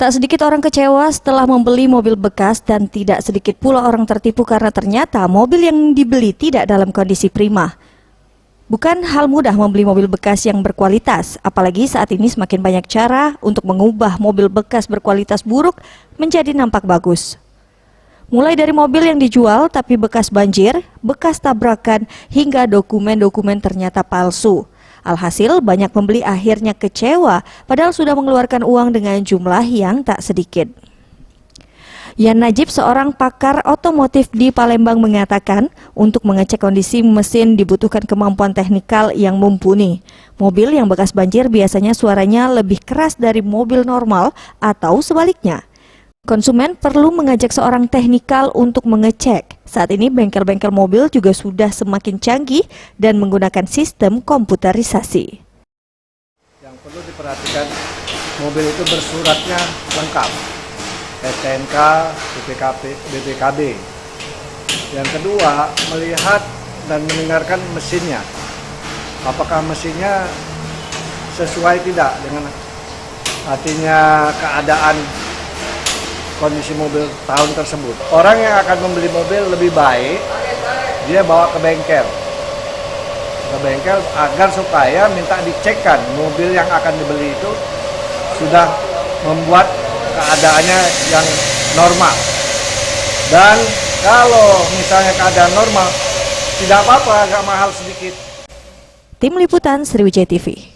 Tak sedikit orang kecewa setelah membeli mobil bekas dan tidak sedikit pula orang tertipu karena ternyata mobil yang dibeli tidak dalam kondisi prima. Bukan hal mudah membeli mobil bekas yang berkualitas, apalagi saat ini semakin banyak cara untuk mengubah mobil bekas berkualitas buruk menjadi nampak bagus. Mulai dari mobil yang dijual tapi bekas banjir, bekas tabrakan, hingga dokumen-dokumen ternyata palsu. Alhasil banyak pembeli akhirnya kecewa padahal sudah mengeluarkan uang dengan jumlah yang tak sedikit. Yan Najib, seorang pakar otomotif di Palembang, mengatakan untuk mengecek kondisi mesin dibutuhkan kemampuan teknikal yang mumpuni. Mobil yang bekas banjir biasanya suaranya lebih keras dari mobil normal atau sebaliknya. Konsumen perlu mengajak seorang teknikal untuk mengecek. Saat ini bengkel-bengkel mobil juga sudah semakin canggih dan menggunakan sistem komputerisasi. Yang perlu diperhatikan, mobil itu bersuratnya lengkap, STNK, BPKB. Yang kedua, melihat dan mendengarkan mesinnya. Apakah mesinnya sesuai tidak dengan artinya keadaan kondisi mobil tahun tersebut. Orang yang akan membeli mobil lebih baik dia bawa ke bengkel agar supaya minta dicekkan mobil yang akan dibeli itu sudah membuat keadaannya yang normal. Dan kalau misalnya keadaan normal, tidak apa-apa, agak mahal sedikit. Tim Liputan Sriwijaya TV.